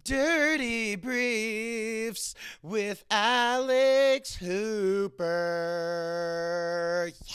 Dirty Briefs with Alex Hooper. Yeah.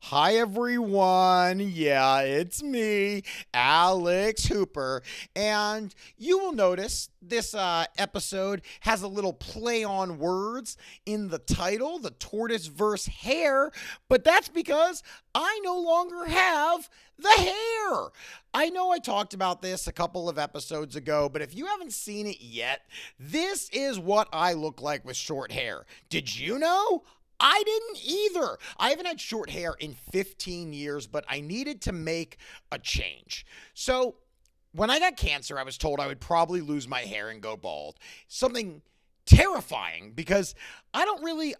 Hi, everyone. Yeah, it's me, Alex Hooper. And you will notice this episode has a little play on words in the title, the tortoise versus hare. But that's because I no longer have the hair. I know I talked about this a couple of episodes ago, but if you haven't seen it yet, this is what I look like with short hair. Did you know? I didn't either. I haven't had short hair in 15 years, but I needed to make a change. So when I got cancer, I was told I would probably lose my hair and go bald. Something terrifying because I don't really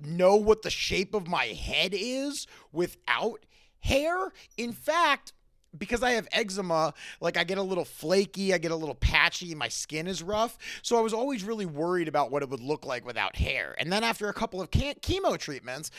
know what the shape of my head is without hair. In fact, because I have eczema, like I get a little flaky, I get a little patchy, my skin is rough. So I was always really worried about what it would look like without hair. And then after a couple of chemo treatments,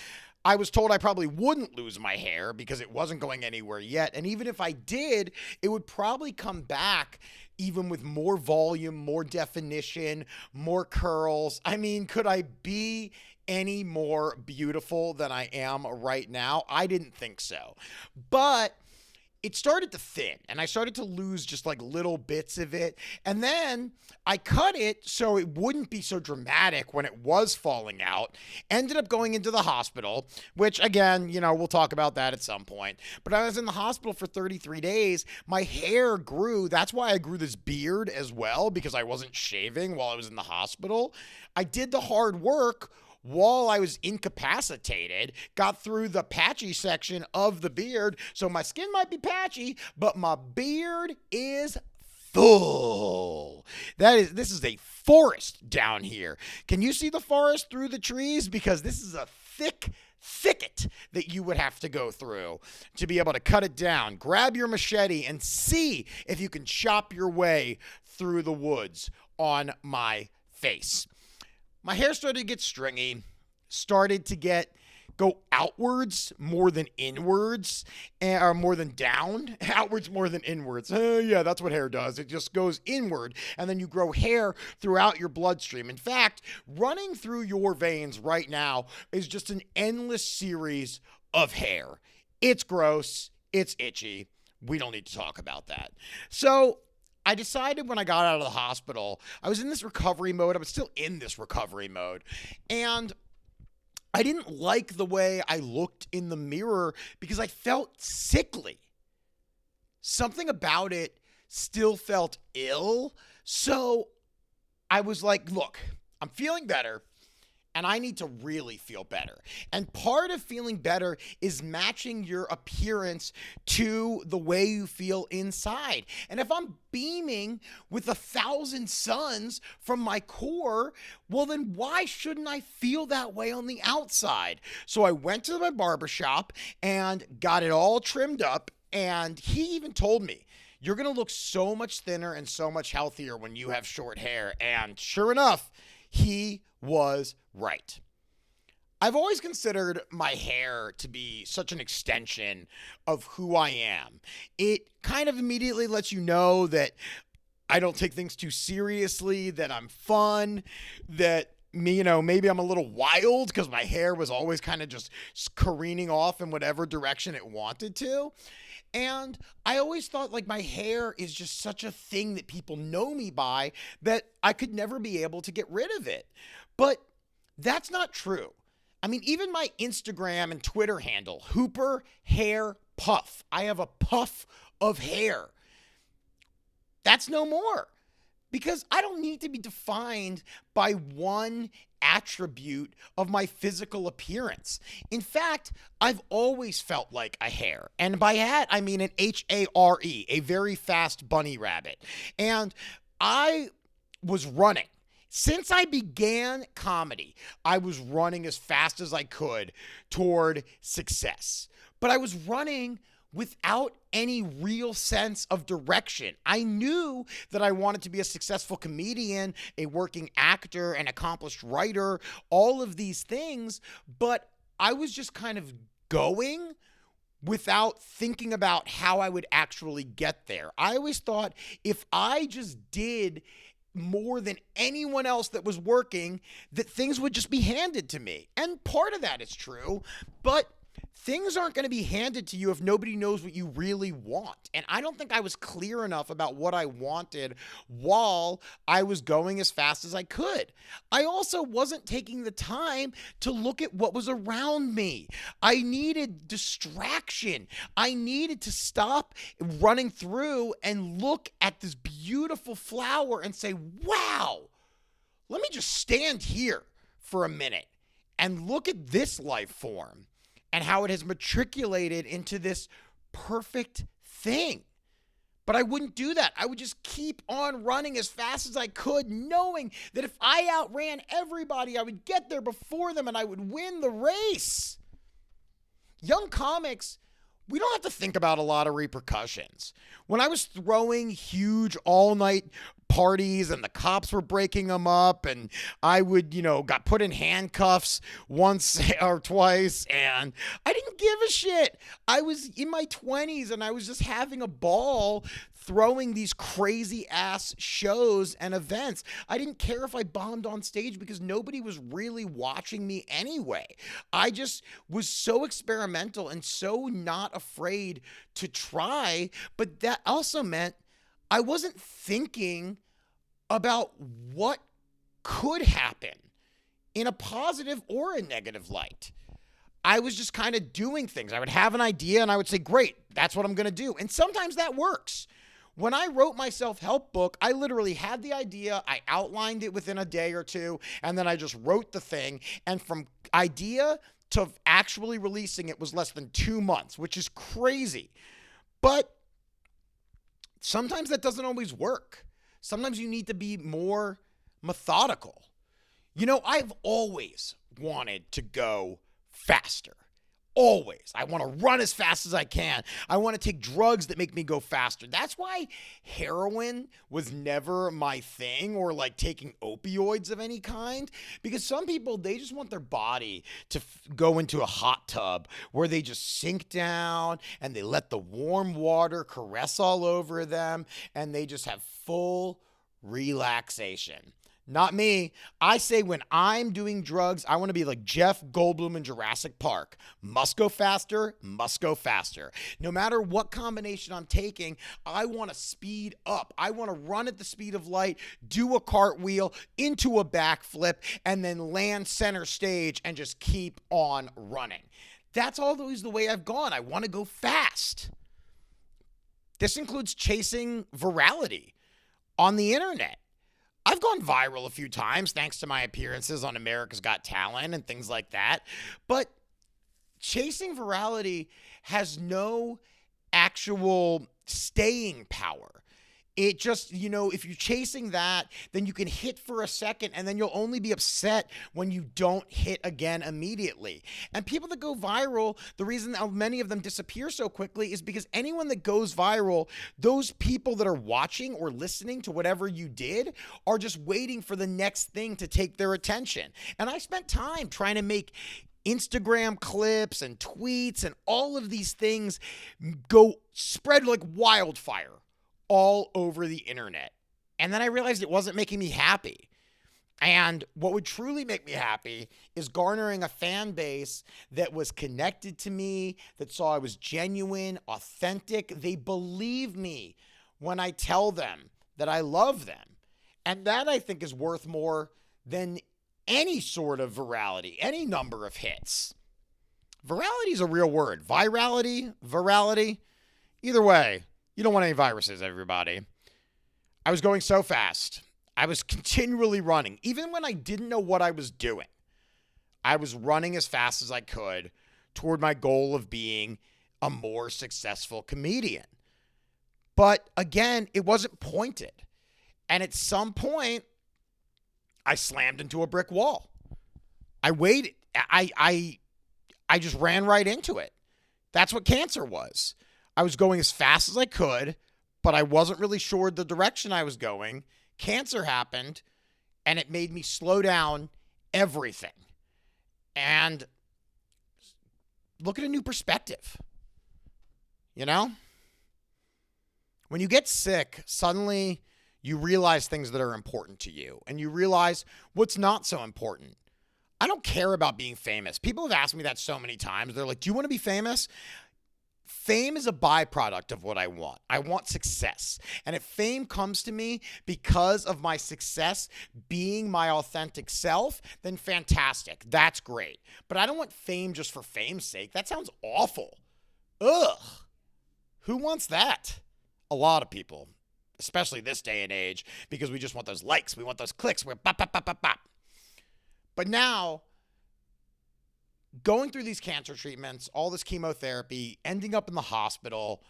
I was told I probably wouldn't lose my hair because it wasn't going anywhere yet. And even if I did, it would probably come back even with more volume, more definition, more curls. I mean, could I be any more beautiful than I am right now? I didn't think so. But it started to thin and I started to lose just like little bits of it. And then I cut it so it wouldn't be so dramatic when it was falling out. Ended up going into the hospital, which again, we'll talk about that at some point. But I was in the hospital for 33 days. My hair grew. That's why I grew this beard as well, because I wasn't shaving while I was in the hospital. I did the hard work while I was incapacitated, got through the patchy section of the beard. So my skin might be patchy, but my beard is full. This is a forest down here. Can you see the forest through the trees? Because this is a thick thicket that you would have to go through to be able to cut it down. Grab your machete and see if you can chop your way through the woods on my face. My hair started to get stringy, started to go outwards more than inwards, or more than down, outwards more than inwards. Yeah, that's what hair does. It just goes inward, and then you grow hair throughout your bloodstream. In fact, running through your veins right now is just an endless series of hair. It's gross. It's itchy. We don't need to talk about that. So I decided when I got out of the hospital, I was in this recovery mode. I was still in this recovery mode. And I didn't like the way I looked in the mirror because I felt sickly. Something about it still felt ill. So I was like, look, I'm feeling better. And I need to really feel better. And part of feeling better is matching your appearance to the way you feel inside. And if I'm beaming with 1,000 suns from my core, well, then why shouldn't I feel that way on the outside? So I went to my barbershop and got it all trimmed up. And he even told me, you're going to look so much thinner and so much healthier when you have short hair. And sure enough, he was right. I've always considered my hair to be such an extension of who I am. It kind of immediately lets you know that I don't take things too seriously, that I'm fun, that maybe I'm a little wild because my hair was always kind of just careening off in whatever direction it wanted to. And I always thought like my hair is just such a thing that people know me by that I could never be able to get rid of it. But that's not true. I mean, even my Instagram and Twitter handle, Hooper Hair Puff. I have a puff of hair. That's no more. Because I don't need to be defined by one attribute of my physical appearance. In fact, I've always felt like a hare. And by that, I mean an hare, a very fast bunny rabbit. And I was running. Since I began comedy, I was running as fast as I could toward success. But I was running without any real sense of direction. I knew that I wanted to be a successful comedian, a working actor, an accomplished writer, all of these things, but I was just kind of going without thinking about how I would actually get there. I always thought if I just did more than anyone else that was working, that things would just be handed to me. And part of that is true, but things aren't going to be handed to you if nobody knows what you really want. And I don't think I was clear enough about what I wanted while I was going as fast as I could. I also wasn't taking the time to look at what was around me. I needed distraction. I needed to stop running through and look at this beautiful flower and say, wow, let me just stand here for a minute and look at this life form and how it has matriculated into this perfect thing. But I wouldn't do that. I would just keep on running as fast as I could, knowing that if I outran everybody, I would get there before them and I would win the race. Young comics, we don't have to think about a lot of repercussions. When I was throwing huge all-night parties and the cops were breaking them up and I would, got put in handcuffs once or twice and I didn't give a shit. I was in my 20s and I was just having a ball throwing these crazy ass shows and events. I didn't care if I bombed on stage because nobody was really watching me anyway. I just was so experimental and so not afraid to try, but that also meant I wasn't thinking about what could happen in a positive or a negative light. I was just kind of doing things. I would have an idea and I would say, great, that's what I'm going to do. And sometimes that works. When I wrote my self-help book, I literally had the idea, I outlined it within a day or two, and then I just wrote the thing. And from idea to actually releasing it was less than 2 months, which is crazy. But sometimes that doesn't always work. Sometimes you need to be more methodical. I've always wanted to go faster. Always. I want to run as fast as I can. I want to take drugs that make me go faster. That's why heroin was never my thing, or like taking opioids of any kind. Because some people, they just want their body to go into a hot tub where they just sink down and they let the warm water caress all over them and they just have full relaxation. Not me. I say when I'm doing drugs, I want to be like Jeff Goldblum in Jurassic Park. Must go faster, must go faster. No matter what combination I'm taking, I want to speed up. I want to run at the speed of light, do a cartwheel into a backflip, and then land center stage and just keep on running. That's always the way I've gone. I want to go fast. This includes chasing virality on the internet. I've gone viral a few times thanks to my appearances on America's Got Talent and things like that. But chasing virality has no actual staying power. It just, if you're chasing that, then you can hit for a second and then you'll only be upset when you don't hit again immediately. And people that go viral, the reason that many of them disappear so quickly is because anyone that goes viral, those people that are watching or listening to whatever you did are just waiting for the next thing to take their attention. And I spent time trying to make Instagram clips and tweets and all of these things go spread like wildfire all over the internet. And then I realized it wasn't making me happy. And what would truly make me happy is garnering a fan base that was connected to me, that saw I was genuine, authentic. They believe me when I tell them that I love them. And that, I think, is worth more than any sort of virality, any number of hits. Virality is a real word. Virality, either way. You don't want any viruses, everybody. I was going so fast. I was continually running. Even when I didn't know what I was doing, I was running as fast as I could toward my goal of being a more successful comedian. But again, it wasn't pointed. And at some point, I slammed into a brick wall. I waited. I just ran right into it. That's what cancer was. I was going as fast as I could, but I wasn't really sure the direction I was going. Cancer happened, and it made me slow down everything and look at a new perspective. You know? When you get sick, suddenly you realize things that are important to you, and you realize what's not so important. I don't care about being famous. People have asked me that so many times. They're like, do you want to be famous? Fame is a byproduct of what I want. I want success. And if fame comes to me because of my success being my authentic self, then fantastic. That's great. But I don't want fame just for fame's sake. That sounds awful. Ugh. Who wants that? A lot of people, especially this day and age, because we just want those likes. We want those clicks. We're bop, bop, bop, bop, bop. But now, going through these cancer treatments, all this chemotherapy, ending up in the hospital,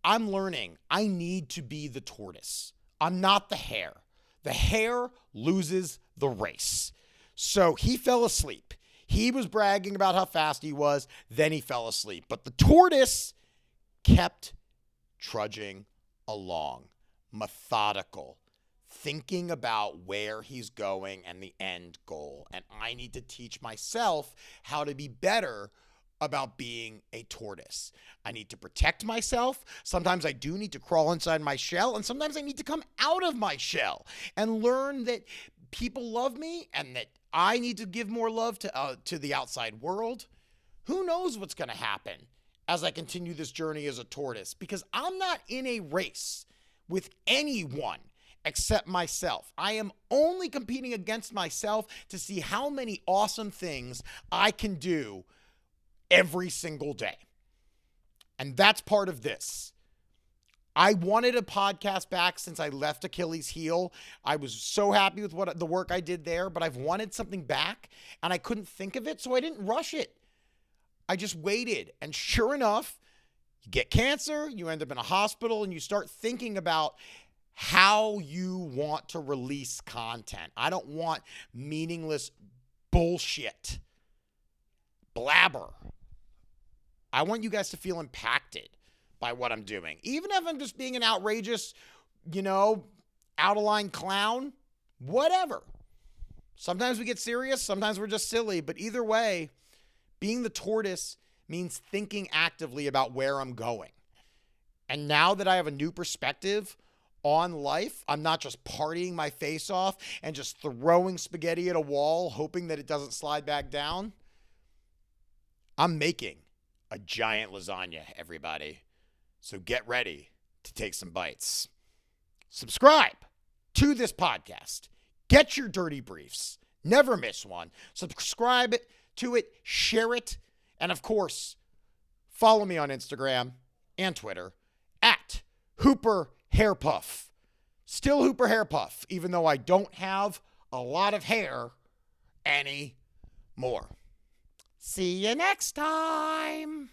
I'm learning I need to be the tortoise. I'm not the hare. The hare loses the race. So he fell asleep. He was bragging about how fast he was. Then he fell asleep. But the tortoise kept trudging along, methodical, thinking about where he's going and the end goal. And I need to teach myself how to be better about being a tortoise. I need to protect myself. Sometimes I do need to crawl inside my shell, and sometimes I need to come out of my shell and learn that people love me and that I need to give more love to the outside world. Who knows what's going to happen as I continue this journey as a tortoise, because I'm not in a race with anyone except myself. I am only competing against myself to see how many awesome things I can do every single day. And that's part of this. I wanted a podcast back since I left Achilles' heel. I was so happy with the work I did there, but I've wanted something back and I couldn't think of it, so I didn't rush it. I just waited, and sure enough, you get cancer, you end up in a hospital, and you start thinking about how you want to release content. I don't want meaningless bullshit, blabber. I want you guys to feel impacted by what I'm doing. Even if I'm just being an outrageous, out of line clown, whatever. Sometimes we get serious, sometimes we're just silly, but either way, being the tortoise means thinking actively about where I'm going. And now that I have a new perspective on life, I'm not just partying my face off and just throwing spaghetti at a wall, hoping that it doesn't slide back down. I'm making a giant lasagna, everybody. So get ready to take some bites. Subscribe to this podcast. Get your dirty briefs. Never miss one. Subscribe to it, share it, and of course, follow me on Instagram and Twitter at Hooper Hairpuff. Still Hooper Hairpuff, even though I don't have a lot of hair anymore. See you next time.